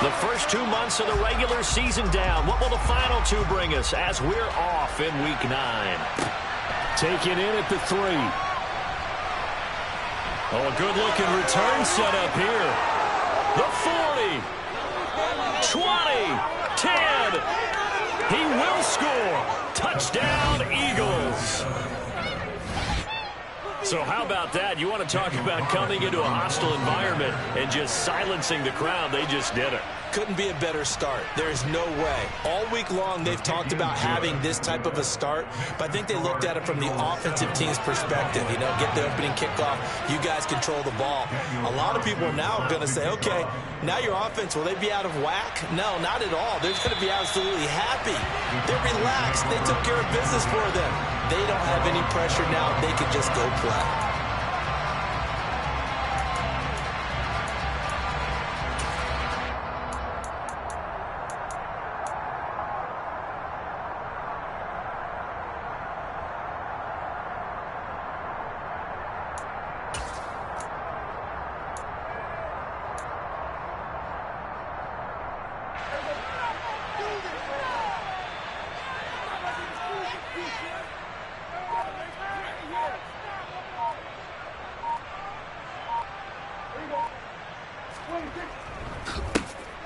The first 2 months of the regular season down. What will the final two bring us as we're off in Week 9? Taken in at the 3. Oh, a good-looking return set up here. The 40. 20. 10. He will score. Touchdown, Eagles. So how about that? You want to talk about coming into a hostile environment and just silencing the crowd. They just did it. Couldn't be a better start. There is no way. All week long, they've talked about having this type of a start, but I think they looked at it from the offensive team's perspective. You know, get the opening kickoff. You guys control the ball. A lot of people are now going to say, okay, now your offense, will they be out of whack? No, not at all. They're going to be absolutely happy. They're relaxed. They took care of business for them. They don't have any pressure now. They can just go play.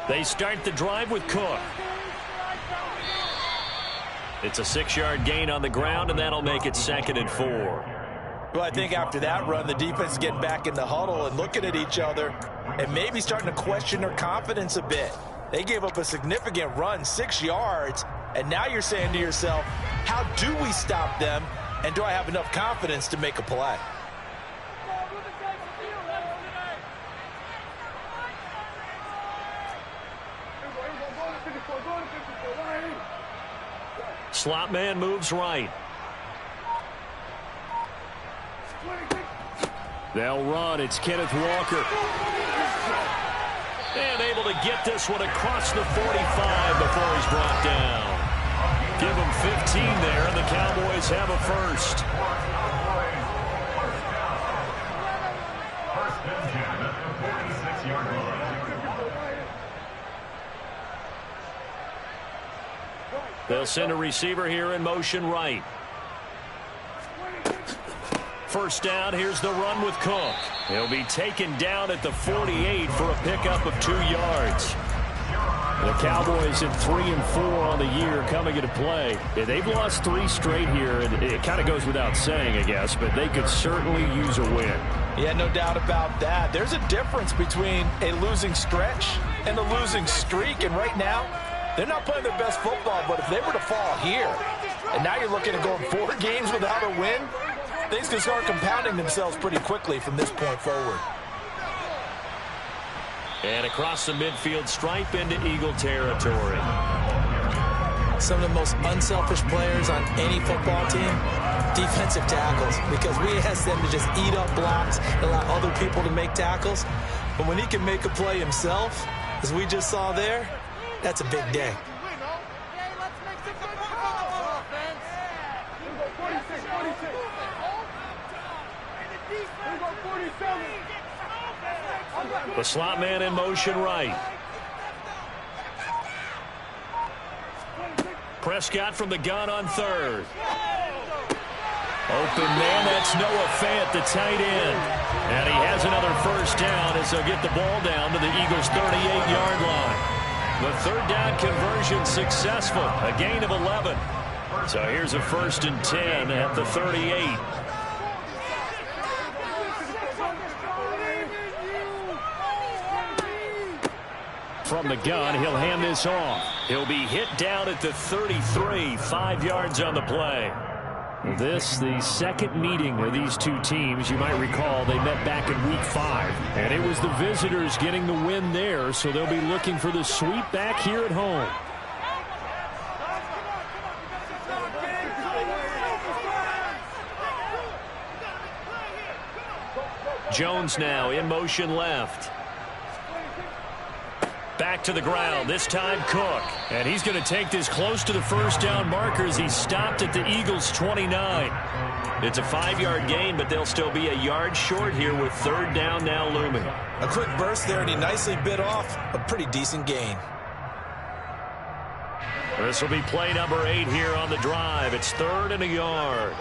They start the drive with Cook. It's a 6-yard gain on the ground, and that'll make it 2nd and 4. Well, I think after that run, the defense is getting back in the huddle and looking at each other and maybe starting to question their confidence a bit. They gave up a significant run, 6 yards, and now you're saying to yourself, how do we stop them, and do I have enough confidence to make a play? Slot man moves right. They'll run. It's Kenneth Walker. And able to get this one across the 45 before he's brought down. Give him 15 there, and the Cowboys have a first. They'll send a receiver here in motion right. First down, here's the run with Cook. He'll be taken down at the 48 for a pickup of 2 yards. The Cowboys at 3 and 4 on the year coming into play. They've lost 3 straight here, and it kind of goes without saying, I guess, but they could certainly use a win. Yeah, no doubt about that. There's a difference between a losing stretch and a losing streak, and right now, they're not playing their best football, but if they were to fall here, and now you're looking at going 4 games without a win, things can start compounding themselves pretty quickly from this point forward. And across the midfield stripe into Eagle territory. Some of the most unselfish players on any football team, defensive tackles, because we ask them to just eat up blocks and allow other people to make tackles. But when he can make a play himself, as we just saw there, that's a big day. The slot man in motion right. Prescott from the gun on 3rd. Open man, that's Noah Fant, the tight end. And he has another first down as they'll get the ball down to the Eagles' 38-yard line. The 3rd down conversion successful, a gain of 11. So here's a 1st and 10 at the 38. From the gun, he'll hand this off. He'll be hit down at the 33, 5 yards on the play. This, the second meeting of these two teams. You might recall they met back in Week 5. And it was the visitors getting the win there, so they'll be looking for the sweep back here at home. Jones now in motion left. Back to the ground, this time Cook. And he's going to take this close to the first down marker as he stopped at the Eagles' 29. It's a 5-yard gain, but they'll still be a yard short here with 3rd down now looming. A quick burst there, and he nicely bit off a pretty decent gain. This will be play number 8 here on the drive. It's 3rd and a yard.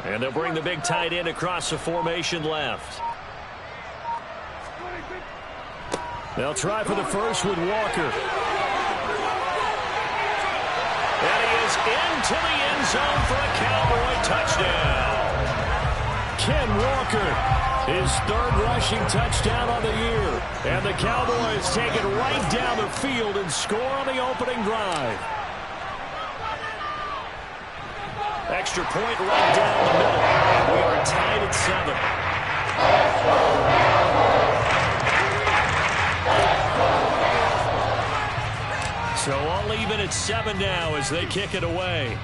And they'll bring the big tight end across the formation left. They'll try for the first with Walker. And he is into the end zone for a Cowboy touchdown. Ken Walker, his 3rd rushing touchdown of the year. And the Cowboys take it right down the field and score on the opening drive. Extra point right down the middle. And we are tied at 7. So all even at 7 now as they kick it away.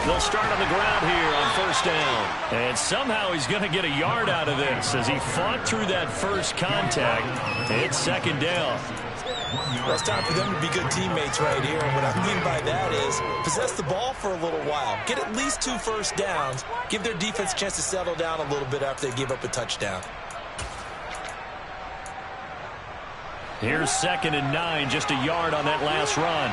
They'll start on the ground here on 1st down. And somehow he's going to get a yard out of this as he fought through that first contact. It's 2nd down. Well, it's time for them to be good teammates right here. And what I mean by that is possess the ball for a little while. Get at least 2 first downs. Give their defense a chance to settle down a little bit after they give up a touchdown. Here's 2nd and 9, just a yard on that last run.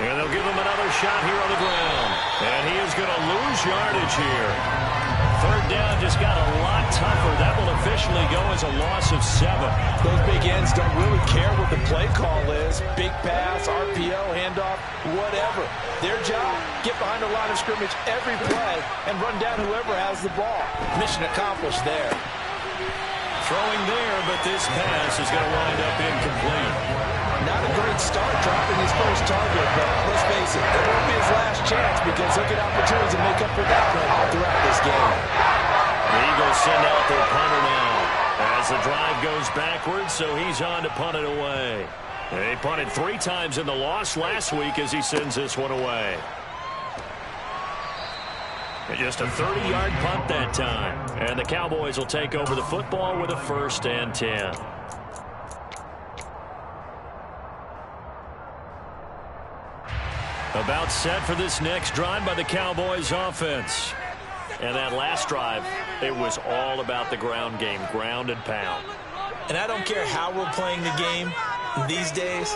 And they'll give him another shot here on the ground. And he is going to lose yardage here. 3rd down just got a lot tougher. That will officially go as a loss of 7. Those big ends don't really care what the play call is. Big pass, RPO, handoff, whatever. Their job, get behind the line of scrimmage every play and run down whoever has the ball. Mission accomplished there. Throwing there, but this pass is going to wind up incomplete. Not a great start dropping his first target, but let's face it, it won't be his last chance because he'll get opportunities to make up for that throughout this game. The Eagles send out their punter now as the drive goes backwards, so he's on to punt it away. They punted 3 times in the loss last week as he sends this one away. Just a 30-yard punt that time. And the Cowboys will take over the football with a 1st and 10. About set for this next drive by the Cowboys offense. And that last drive, it was all about the ground game, ground and pound. And I don't care how we're playing the game these days,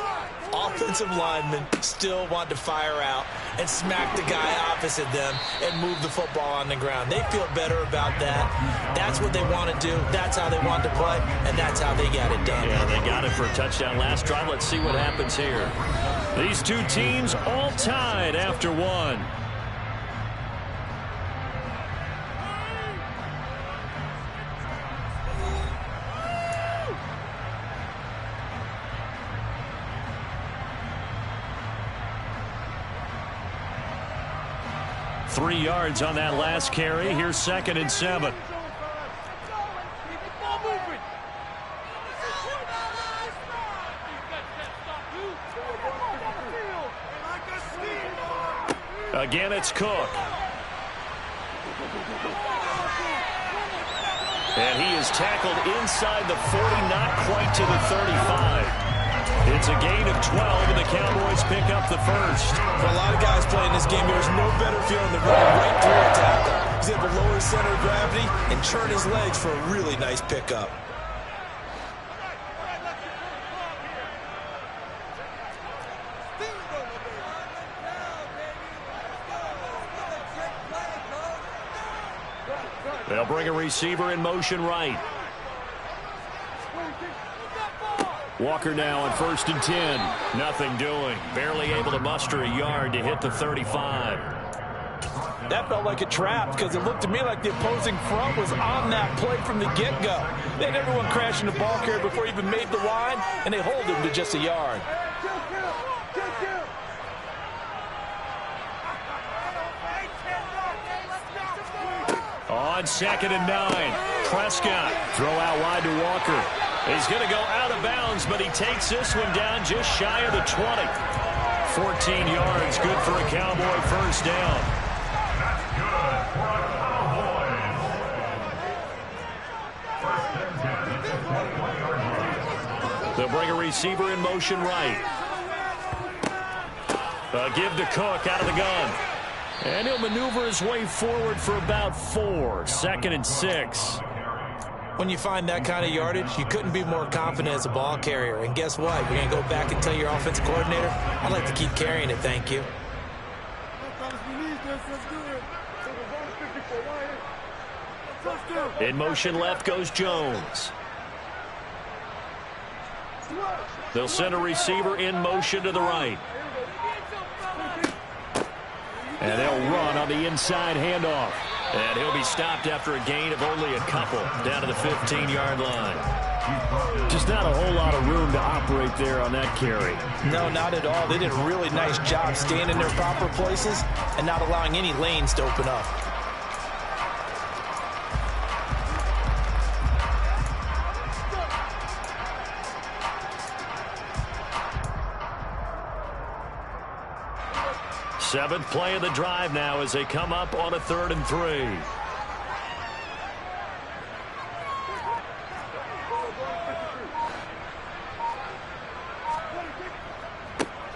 offensive linemen still want to fire out and smack the guy opposite them and move the football on the ground. They feel better about that. That's what they want to do. That's how they want to play, and that's how they got it done. Yeah, they got it for a touchdown last drive. Let's see what happens here. These two teams all tied after one. Three yards on that last carry. Here's 2nd and 7. Again, it's Cook. And he is tackled inside the 40, not quite to the 35. It's a gain of 12, and the Cowboys pick up the first. For a lot of guys playing this game, there's no better feeling than running right through a tackle. He's able to lower his center of gravity and turn his legs for a really nice pickup. They'll bring a receiver in motion right. Walker now on 1st and 10. Nothing doing. Barely able to muster a yard to hit the 35. That felt like a trap because it looked to me like the opposing front was on that play from the get-go. They had everyone crashing the ball carrier before he even made the line, and they hold him to just a yard. On 2nd and 9, Prescott throw out wide to Walker. He's going to go out of bounds, but he takes this one down just shy of the 20. 14 yards, good for a Cowboy first down. They'll bring a receiver in motion right. Give to Cook out of the gun. And he'll maneuver his way forward for about 4. 2nd and 6. When you find that kind of yardage, you couldn't be more confident as a ball carrier. And guess what? You're going to go back and tell your offensive coordinator, I'd like to keep carrying it, thank you. In motion left goes Jones. They'll send a receiver in motion to the right. And they'll run on the inside handoff. And he'll be stopped after a gain of only a couple down to the 15-yard line. Just not a whole lot of room to operate there on that carry. No, not at all. They did a really nice job staying in their proper places and not allowing any lanes to open up. Seventh play of the drive now as they come up on a 3rd and 3.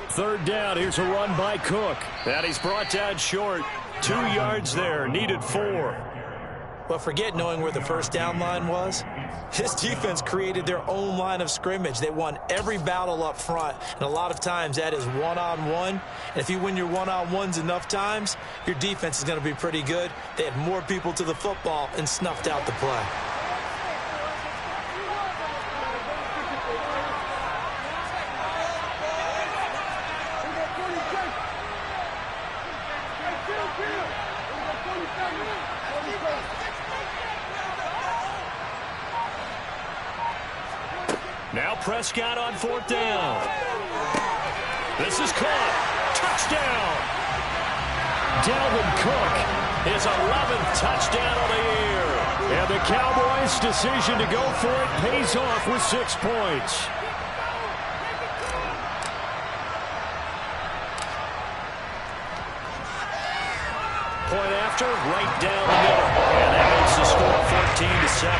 Third down, here's a run by Cook. And he's brought down short. 2 yards there, needed 4. But forget knowing where the first down line was. This defense created their own line of scrimmage. They won every battle up front, and a lot of times that is one-on-one. And if you win your one-on-ones enough times, your defense is going to be pretty good. They had more people to the football and snuffed out the play. Now Prescott on 4th down. This is caught. Touchdown. Dalvin Cook, his 11th touchdown of the year. And the Cowboys' decision to go for it pays off with 6 points. Point after, right down the middle. And that makes the score 14-7.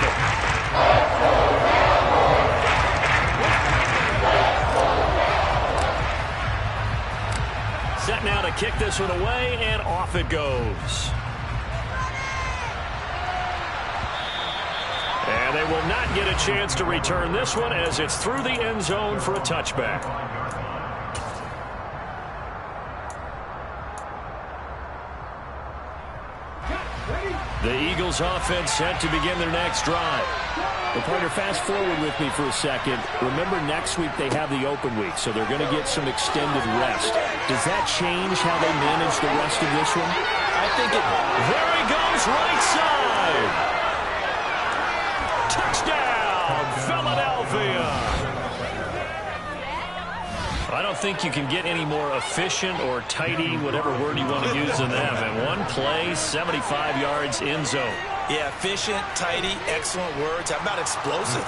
Set now to kick this one away, and off it goes. And they will not get a chance to return this one as it's through the end zone for a touchback. The Eagles offense set to begin their next drive. Well, partner, fast forward with me for a second. Remember, next week they have the open week, so they're going to get some extended rest. Does that change how they manage the rest of this one? I think it... There he goes, right side. Touchdown, Philadelphia. I don't think you can get any more efficient or tidy, whatever word you want to use than that. And one play, 75 yards, end zone. Yeah, efficient, tidy, excellent words. How about explosive?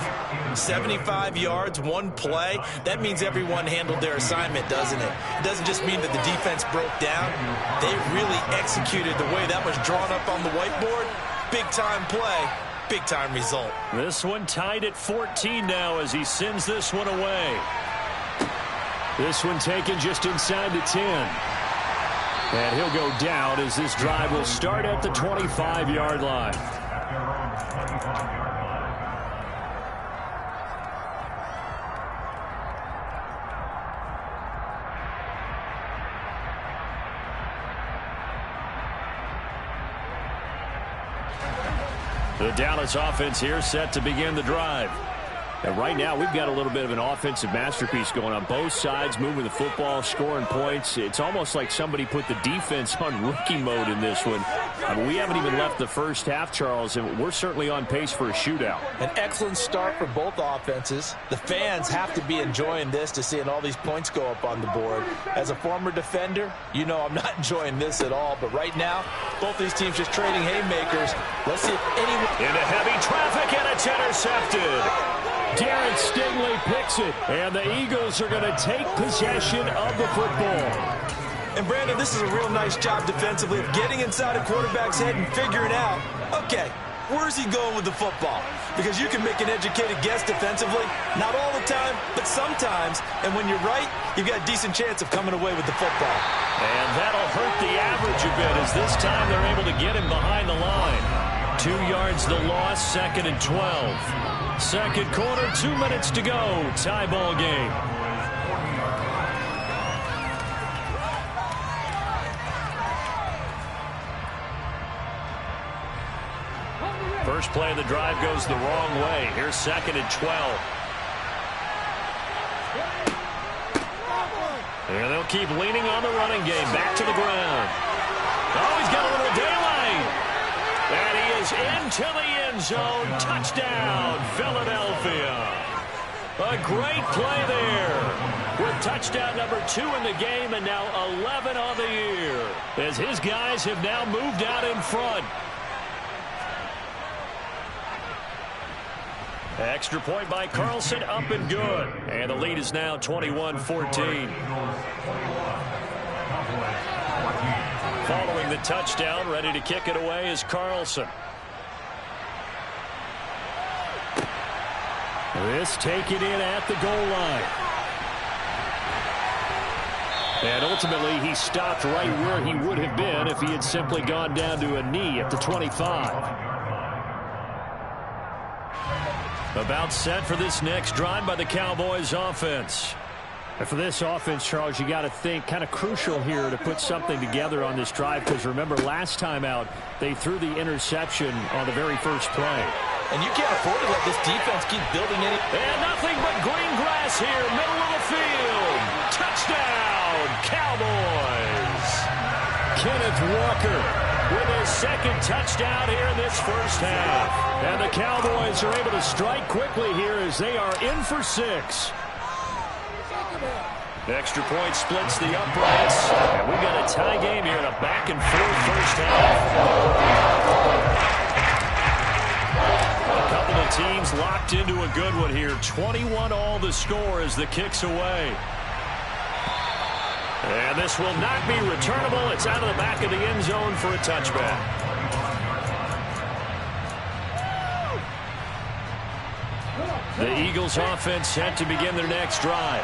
75 yards, one play. That means everyone handled their assignment, doesn't it? It doesn't just mean that the defense broke down. They really executed the way that was drawn up on the whiteboard. Big-time play, big-time result. This one tied at 14 now as he sends this one away. This one taken just inside the 10. And he'll go down as this drive will start at the 25-yard line. The Dallas offense here set to begin the drive. And right now, we've got a little bit of an offensive masterpiece going on both sides, moving the football, scoring points. It's almost like somebody put the defense on rookie mode in this one. I mean, we haven't even left the first half, Charles, and we're certainly on pace for a shootout. An excellent start for both offenses. The fans have to be enjoying this to seeing all these points go up on the board. As a former defender, you know I'm not enjoying this at all. But right now, both these teams just trading haymakers. Let's see if anyone... Into heavy traffic, and it's intercepted. Darren Stingley picks it, and the Eagles are going to take possession of the football. And, Brandon, this is a real nice job defensively of getting inside a quarterback's head and figuring out, okay, where's he going with the football? Because you can make an educated guess defensively. Not all the time, but sometimes. And when you're right, you've got a decent chance of coming away with the football. And that'll hurt the average a bit as this time they're able to get him behind the line. 2 yards the loss, 2nd and 12. Second quarter, 2 minutes to go. Tie ball game. First play of the drive goes the wrong way. Here's 2nd and 12. And they'll keep leaning on the running game. Back to the ground. Oh, he's got a little daylight. And he is into the end zone. Touchdown, Philadelphia. A great play there. With touchdown number 2 in the game and now 11 on the year. As his guys have now moved out in front. Extra point by Carlson, up and good. And the lead is now 21-14. Following the touchdown, ready to kick it away is Carlson. This taken in at the goal line. And ultimately, he stopped right where he would have been if he had simply gone down to a knee at the 25. About set for this next drive by the Cowboys offense. And for this offense, Charles, you got to think kind of crucial here to put something together on this drive, because remember last time out they threw the interception on the very first play. And you can't afford to let this defense keep building any. And nothing but green grass here, middle of the field. Touchdown, Cowboys. Kenneth Walker with his second touchdown here in this first half. And the Cowboys are able to strike quickly here as they are in for 6. Extra point splits the uprights. And we've got a tie game here in a back-and-forth first half. A couple of teams locked into a good one here. 21-all the score as the kick's away. And this will not be returnable. It's out of the back of the end zone for a touchback. The Eagles offense set to begin their next drive.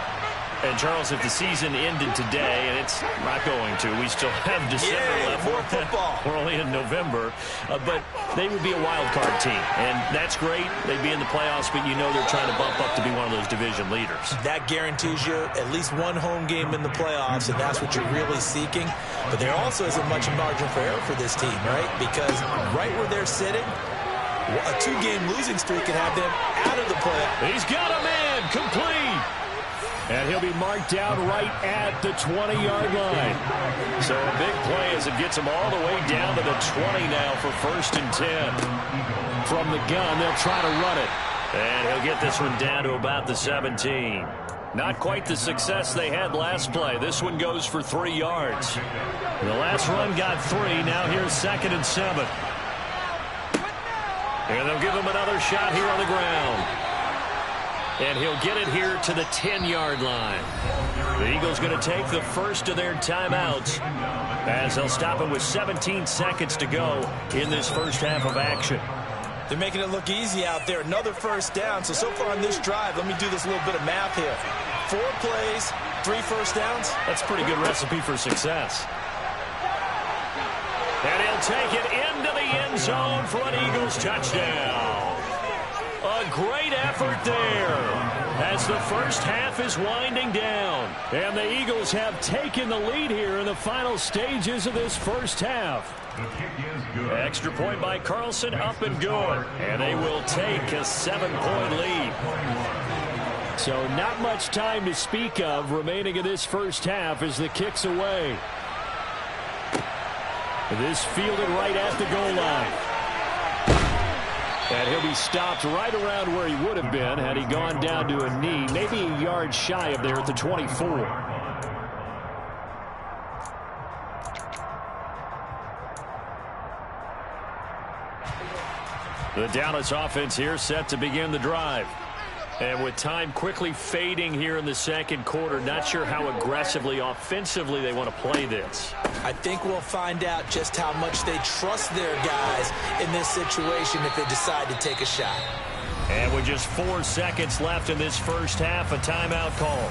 And, Charles, if the season ended today, and it's not going to, we still have December left. More football. We're only in November. But they would be a wild card team. And that's great. They'd be in the playoffs, but you know they're trying to bump up to be one of those division leaders. That guarantees you at least one home game in the playoffs, and that's what you're really seeking. But there also isn't much margin for error for this team, right? Because right where they're sitting, a 2-game losing streak can have them out of the playoffs. He's got a man complete. And he'll be marked down right at the 20-yard line. So a big play as it gets him all the way down to the 20 now for 1st and 10. From the gun, they'll try to run it. And he'll get this one down to about the 17. Not quite the success they had last play. This one goes for 3 yards. The last run got 3. Now here's 2nd and 7. And they'll give him another shot here on the ground. And he'll get it here to the 10-yard line. The Eagles going to take the first of their timeouts as they'll stop it with 17 seconds to go in this first half of action. They're making it look easy out there. Another first down. So far on this drive, let me do this little bit of math here. 4 plays, 3 first downs. That's a pretty good recipe for success. And he'll take it into the end zone for an Eagles touchdown. A great effort there as the first half is winding down. And the Eagles have taken the lead here in the final stages of this first half. Extra point by Carlson, up and good. And they will take a 7-point lead. So not much time to speak of remaining in this first half as the kick's away. This fielded right at the goal line. And he'll be stopped right around where he would have been had he gone down to a knee, maybe a yard shy of there at the 24. The Dallas offense here set to begin the drive. And with time quickly fading here in the second quarter, not sure how aggressively, offensively they want to play this. I think we'll find out just how much they trust their guys in this situation if they decide to take a shot. And with just 4 seconds left in this first half, a timeout call.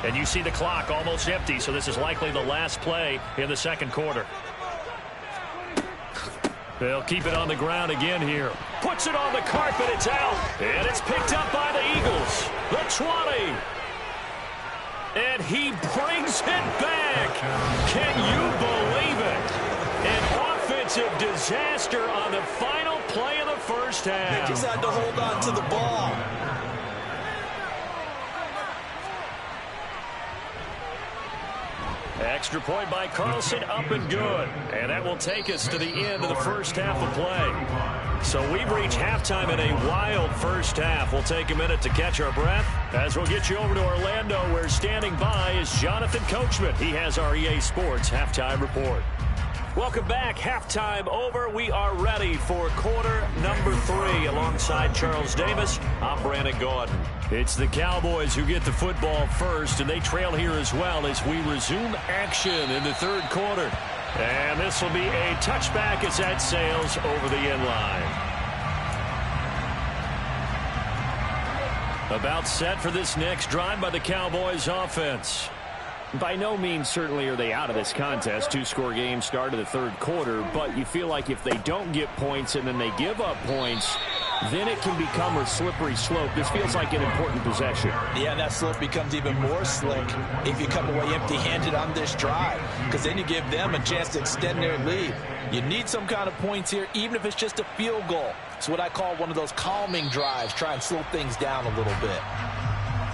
And you see the clock almost empty, so this is likely the last play in the second quarter. They'll keep it on the ground again here. Puts it on the carpet. It's out. And it's picked up by the Eagles. The 20. And he brings it back. Can you believe it? An offensive disaster on the final play of the first half. They just had to hold on to the ball. Extra point by Carlson, up and good. And that will take us to the end of the first half of play. So we've reached halftime in a wild first half. We'll take a minute to catch our breath as we'll get you over to Orlando, where standing by is Jonathan Coachman. He has our EA Sports halftime report. Welcome back. Halftime over. We are ready for quarter number 3 alongside Charles Davis. I'm Brandon Gaudin. It's the Cowboys who get the football first, and they trail here as well as we resume action in the third quarter. And this will be a touchback as that sails over the end line. About set for this next drive by the Cowboys offense. By no means certainly are they out of this contest. 2-score game start of the third quarter, but you feel like if they don't get points and then they give up points, then it can become a slippery slope. This feels like an important possession. Yeah, that slope becomes even more slick if you come away empty-handed on this drive, because then you give them a chance to extend their lead. You need some kind of points here, even if it's just a field goal. It's what I call one of those calming drives. Try and slow things down a little bit.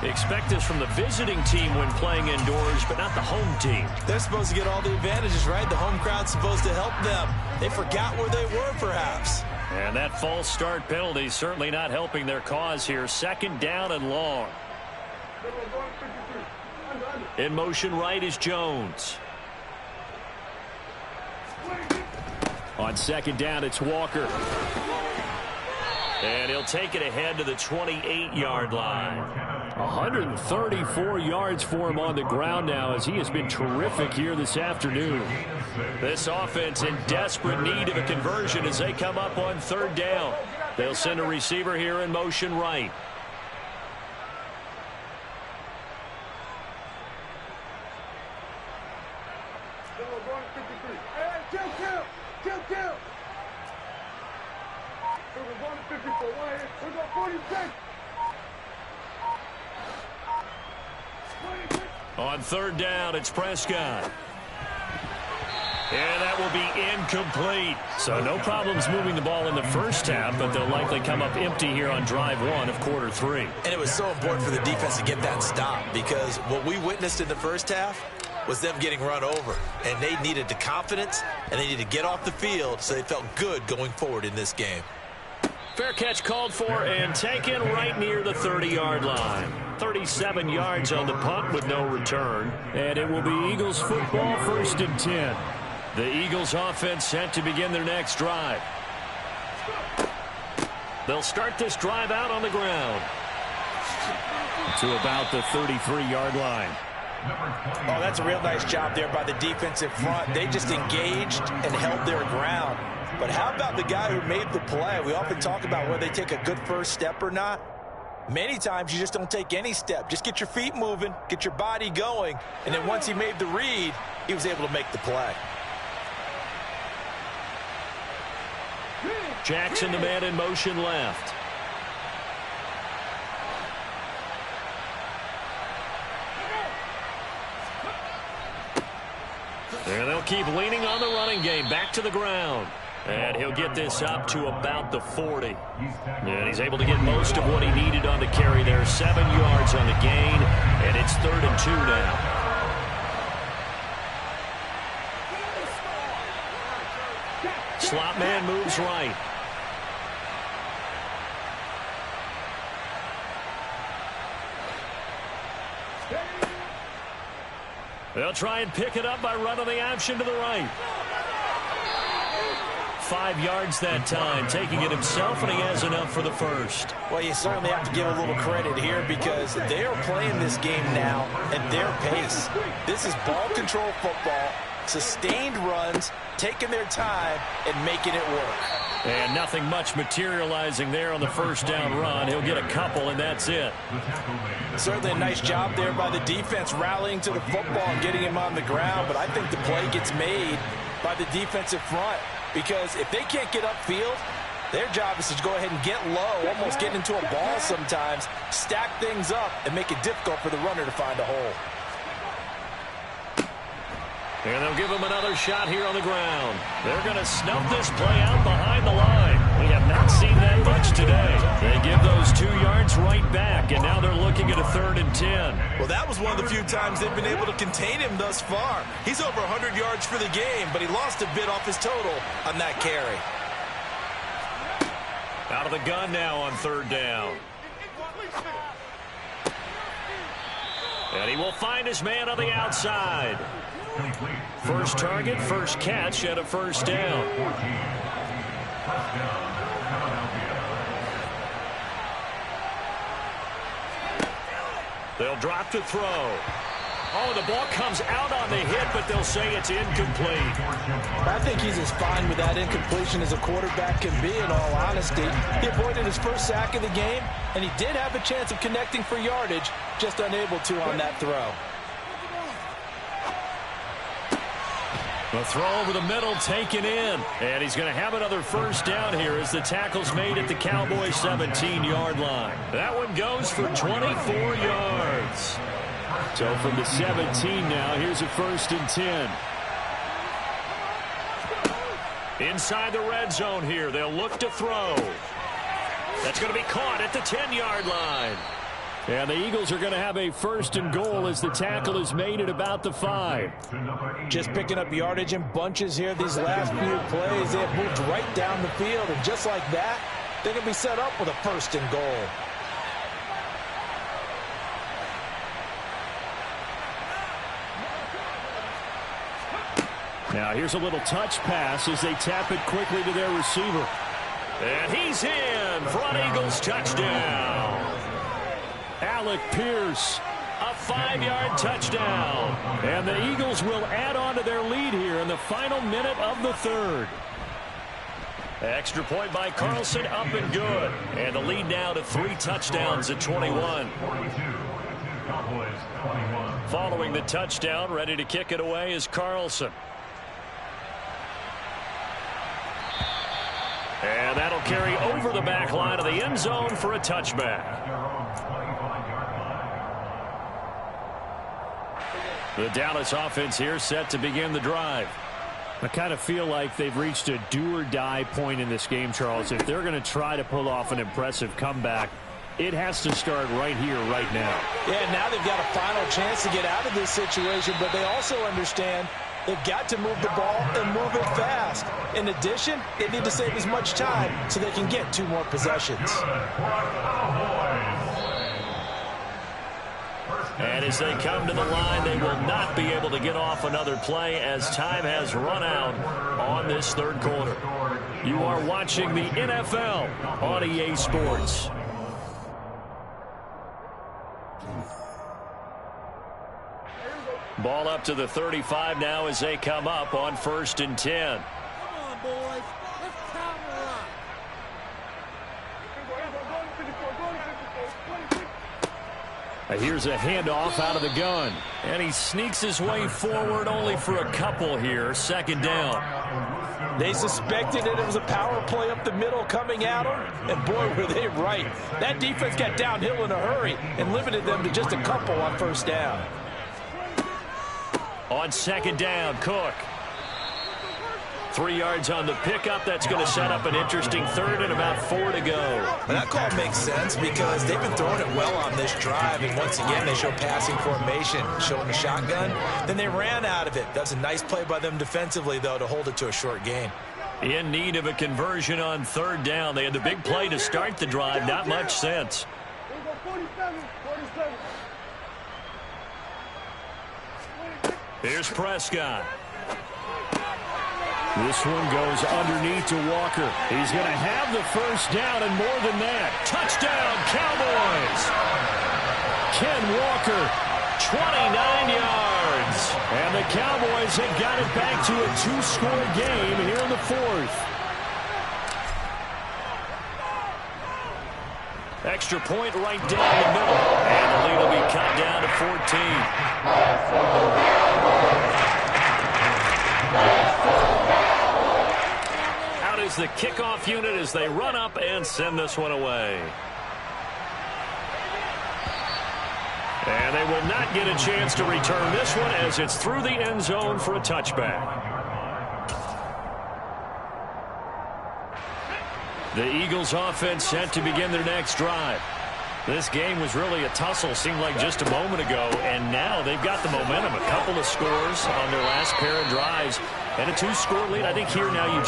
Expect this from the visiting team when playing indoors, but not the home team. They're supposed to get all the advantages, right? The home crowd's supposed to help them. They forgot where they were, perhaps. And that false start penalty certainly not helping their cause here. Second down and long. In motion right is Jones. On second down, it's Walker. And he'll take it ahead to the 28-yard line. 134 yards for him on the ground now, as he has been terrific here this afternoon. This offense in desperate need of a conversion as they come up on third down. They'll send a receiver here in motion right. On third down, it's Prescott. And that will be incomplete. So no problems moving the ball in the first half, but they'll likely come up empty here on drive 1 of quarter 3. And it was so important for the defense to get that stop, because what we witnessed in the first half was them getting run over. And they needed the confidence, and they needed to get off the field so they felt good going forward in this game. Fair catch called for and taken right near the 30-yard line. 37 yards on the punt with no return. And it will be Eagles football, 1st and 10. The Eagles offense set to begin their next drive. They'll start this drive out on the ground to about the 33-yard line. Oh, that's a real nice job there by the defensive front. They just engaged and held their ground. But how about the guy who made the play? We often talk about whether they take a good first step or not. Many times you just don't take any step. Just get your feet moving, get your body going, and then once he made the read, he was able to make the play. Jackson, the man in motion left. And they'll keep leaning on the running game. Back to the ground. And he'll get this up to about the 40. And he's able to get most of what he needed on the carry there. 7 yards on the gain. And it's 3rd and 2 now. Slot man moves right. They'll try and pick it up by running the option to the right. 5 yards that time, taking it himself, and he has enough for the first. Well, you certainly have to give a little credit here because they are playing this game now at their pace. This is ball control football, sustained runs, taking their time, and making it work. And nothing much materializing there on the first down run. He'll get a couple, and that's it. Certainly a nice job there by the defense rallying to the football and getting him on the ground, but I think the play gets made by the defensive front because if they can't get upfield, their job is to go ahead and get low, almost get into a ball sometimes, stack things up, and make it difficult for the runner to find a hole. And they'll give him another shot here on the ground. They're going to snuff this play out behind the line. We have not seen that much today. They give those 2 yards right back, and now they're looking at a 3rd and 10. Well, that was one of the few times they've been able to contain him thus far. He's over 100 yards for the game, but he lost a bit off his total on that carry. Out of the gun now on 3rd down. And he will find his man on the outside. First target, first catch, and a first down. They'll drop to throw. Oh, the ball comes out on the hit, but they'll say it's incomplete. I think he's as fine with that incompletion as a quarterback can be, in all honesty. He avoided his first sack of the game, and he did have a chance of connecting for yardage, just unable to on that throw. The throw over the middle taken in. And he's going to have another first down here as the tackle's made at the Cowboys 17-yard line. That one goes for 24 yards. So from the 17 now, here's a 1st and 10. Inside the red zone here, they'll look to throw. That's going to be caught at the 10-yard line. And the Eagles are going to have a 1st and goal as the tackle is made at about the 5. Just picking up yardage in bunches here these last few plays. They have moved right down the field, and just like that, they can be set up with a 1st and goal. Now here's a little touch pass as they tap it quickly to their receiver. And he's in. Front Eagles touchdown. Alec Pierce, a 5-yard touchdown. And the Eagles will add on to their lead here in the final minute of the 3rd. Extra point by Carlson, up and good. And the lead now to 3 touchdowns at 21. Following the touchdown, ready to kick it away is Carlson. And that'll carry over the back line of the end zone for a touchback. The Dallas offense here set to begin the drive. I kind of feel like they've reached a do-or-die point in this game, Charles. If they're going to try to pull off an impressive comeback, it has to start right here, right now. Yeah, now they've got a final chance to get out of this situation, but they also understand they've got to move the ball and move it fast. In addition, they need to save as much time so they can get 2 more possessions. And as they come to the line, they will not be able to get off another play as time has run out on this 3rd quarter. You are watching the NFL on EA Sports. Ball up to the 35 now as they come up on 1st and 10. Come on, boys. Let's count her up. Here's a handoff out of the gun. And he sneaks his way forward only for a couple here. Second down. They suspected that it was a power play up the middle coming at them, and boy, were they right. That defense got downhill in a hurry and limited them to just a couple on first down. On second down, Cook. 3 yards on the pickup. That's going to set up an interesting third and about 4 to go. And that call makes sense because they've been throwing it well on this drive, and once again, they show passing formation, showing the shotgun. Then they ran out of it. That's a nice play by them defensively, though, to hold it to a short gain. In need of a conversion on third down. They had the big play to start the drive. Not much sense. Here's Prescott. This one goes underneath to Walker. He's going to have the first down and more than that. Touchdown, Cowboys! Ken Walker, 29 yards. And the Cowboys have got it back to a 2-score game here in the fourth. Extra point right down the middle. And the lead will be cut down to 14. Out is the kickoff unit as they run up and send this one away. And they will not get a chance to return this one as it's through the end zone for a touchback. The Eagles offense set to begin their next drive. This game was really a tussle, seemed like just a moment ago, and now they've got the momentum. A couple of scores on their last pair of drives, and a 2-score lead. I think here now you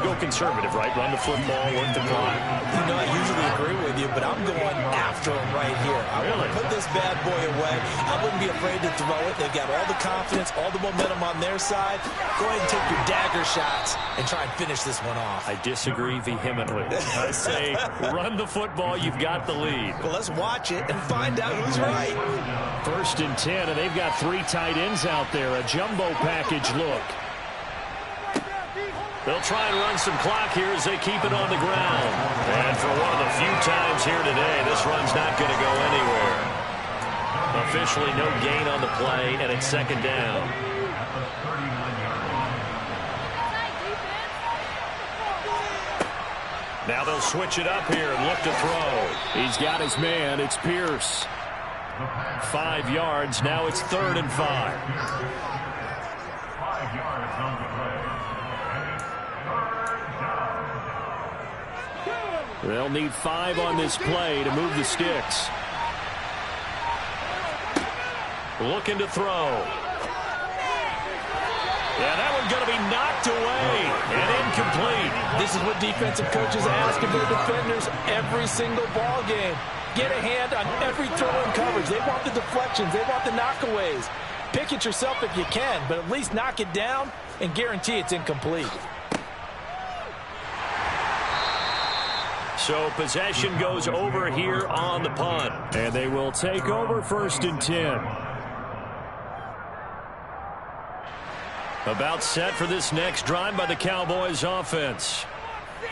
go conservative, right? Run the football, work the clock. You know, I usually agree with you, but I'm going after him right here. I want to put this bad boy away. I wouldn't be afraid to throw it. They've got all the confidence, all the momentum on their side. Go ahead and take your dagger shots and try and finish this one off. I disagree vehemently. I say run the football. You've got the lead. Well, let's watch it and find out who's right. 1st and 10, and they've got 3 tight ends out there. A jumbo package look. They'll try and run some clock here as they keep it on the ground. And for one of the few times here today, this run's not going to go anywhere. Officially no gain on the play, and it's second down. Now they'll switch it up here and look to throw. He's got his man. It's Pierce. 5 yards. Now it's 3rd and 5. They'll need 5 on this play to move the sticks. Looking to throw. Yeah, that one's going to be knocked away and incomplete. This is what defensive coaches ask of their defenders every single ball game. Get a hand on every throw in coverage. They want the deflections. They want the knockaways. Pick it yourself if you can, but at least knock it down and guarantee it's incomplete. So possession goes over here on the punt. And they will take over 1st and 10. About set for this next drive by the Cowboys offense.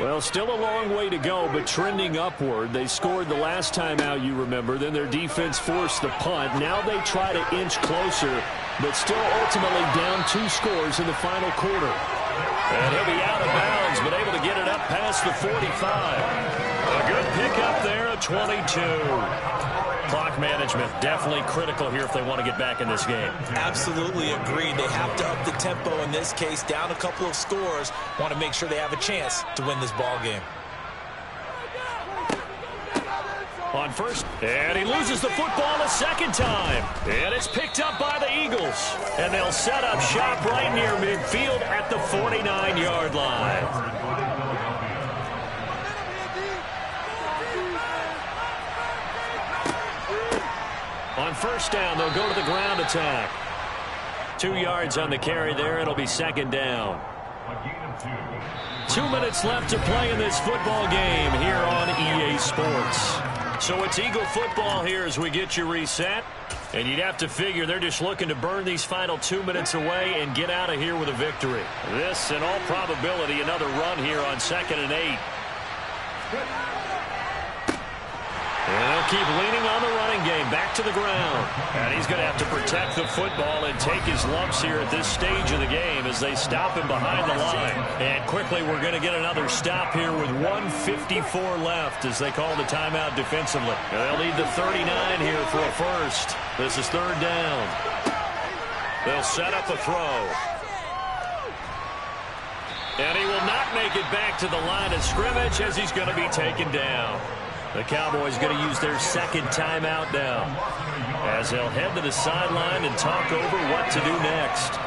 Well, still a long way to go, but trending upward. They scored the last time out, you remember. Then their defense forced the punt. Now they try to inch closer, but still ultimately down 2 scores in the final quarter. And he'll be out of bounds, but able to get it up past the 45. A good pickup there, a 22. Clock management definitely critical here if they want to get back in this game. Absolutely agreed. They have to up the tempo in this case, down a couple of scores. Want to make sure they have a chance to win this ball game. On first, and he loses the football a second time. And it's picked up by the Eagles. And they'll set up shop right near midfield at the 49-yard line. On first down, they'll go to the ground attack. 2 yards on the carry there. It'll be second down. 2 minutes left to play in this football game here on EA Sports. So it's Eagle football here as we get you reset. And you'd have to figure they're just looking to burn these final 2 minutes away and get out of here with a victory. This, in all probability, another run here on 2nd and 8. And they'll keep leaning on the running game. Back to the ground. And he's going to have to protect the football and take his lumps here at this stage of the game as they stop him behind the line. And quickly, we're going to get another stop here with 1:54 left as they call the timeout defensively. And they'll need the 39 here for a first. This is third down. They'll set up a throw. And he will not make it back to the line of scrimmage as he's going to be taken down. The Cowboys going to use their second timeout now as they'll head to the sideline and talk over what to do next.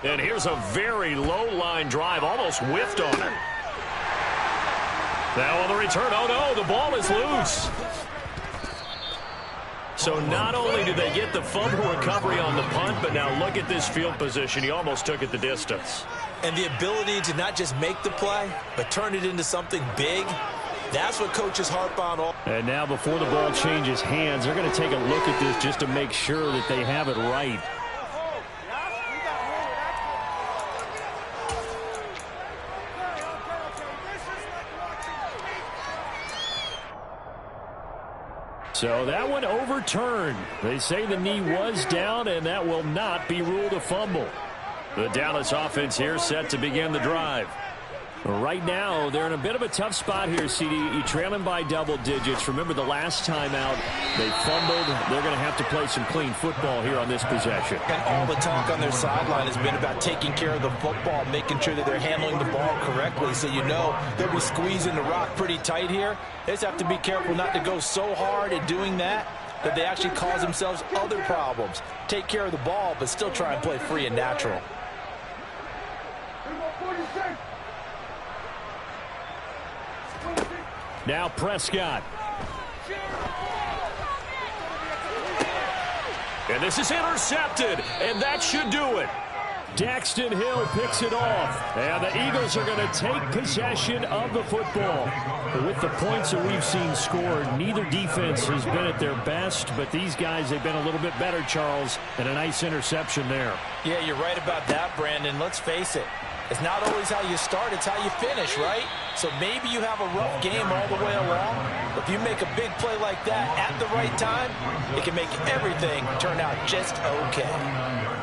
And here's a very low-line drive, almost whiffed on it. Now on the return, oh no, the ball is loose. So not only did they get the fumble recovery on the punt, but now look at this field position. He almost took it the distance. And the ability to not just make the play, but turn it into something big, that's what coaches harp on. And now before the ball changes hands, they're going to take a look at this just to make sure that they have it right. So that one overturned. They say the knee was down, and that will not be ruled a fumble. The Dallas offense here set to begin the drive. Right now, they're in a bit of a tough spot here, CD. You're trailing by double digits. Remember the last time out, they fumbled. They're going to have to play some clean football here on this possession. And all the talk on their sideline has been about taking care of the football, making sure that they're handling the ball correctly. So you know they'll be squeezing the rock pretty tight here. They just have to be careful not to go so hard at doing that they actually cause themselves other problems. Take care of the ball, but still try and play free and natural. Now Prescott. And this is intercepted, and that should do it. Daxton Hill picks it off. And the Eagles are going to take possession of the football. With the points that we've seen scored, neither defense has been at their best, but these guys, they've been a little bit better, Charles, and a nice interception there. Yeah, you're right about that, Brandon. Let's face it. It's not always how you start, it's how you finish, right? So maybe you have a rough game all the way along. If you make a big play like that at the right time, it can make everything turn out just okay.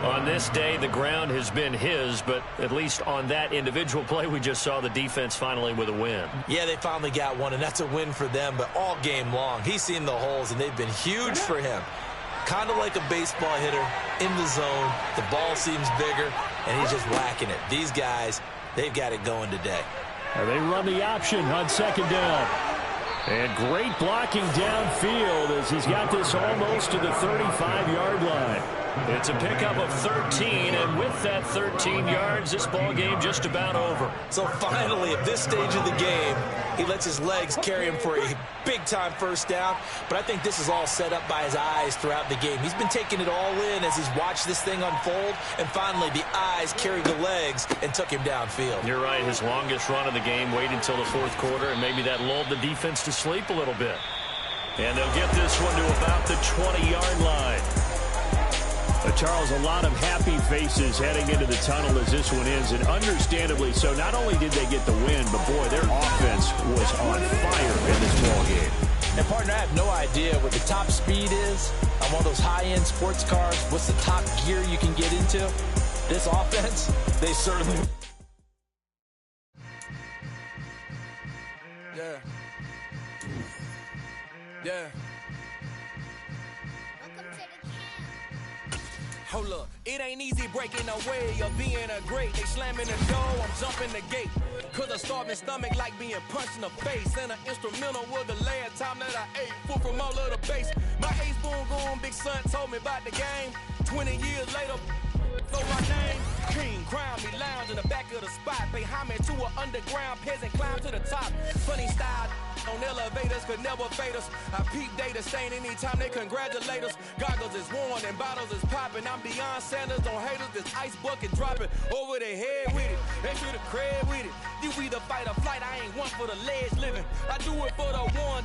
On this day, the ground has been his, but at least on that individual play, we just saw the defense finally with a win. Yeah, they finally got one, and that's a win for them, but all game long, he's seen the holes, and they've been huge for him. Kind of like a baseball hitter in the zone. The ball seems bigger, and he's just whacking it. These guys, they've got it going today. They run the option on second down. And great blocking downfield as he's got this almost to the 35-yard line. It's a pickup of 13, and with that 13 yards, this ball game just about over. So finally, at this stage of the game, he lets his legs carry him for a big-time first down. But I think this is all set up by his eyes throughout the game. He's been taking it all in as he's watched this thing unfold, and finally the eyes carried the legs and took him downfield. You're right. His longest run of the game waited until the fourth quarter, and maybe that lulled the defense to sleep a little bit. And they'll get this one to about the 20-yard line. Charles, a lot of happy faces heading into the tunnel as this one ends, and understandably so. Not only did they get the win, but boy, their offense was on fire in this ball game. And partner, I have no idea what the top speed is on one of those high-end sports cars. What's the top gear you can get into? This offense, they certainly... Yeah. Hold up, it ain't easy breaking away or being a great. They slamming the door, I'm jumping the gate. Cause a starving stomach like being punched in the face. And an instrumental was the last time that I ate. Food from all of the base. My ace boom goon, big son told me about the game. 20 years later, know my name. King, crown me, lounge in the back of the spot. Pay homage to an underground peasant, climb to the top. Funny style on elevators could never fade us. I peep data stain anytime they congratulate us. Goggles is worn and bottles is popping. I'm beyond Sanders on haters. This ice bucket dropping over their head with it. They should have cred with it. You either fight or flight. I ain't one for the ledge living. I do it for the one.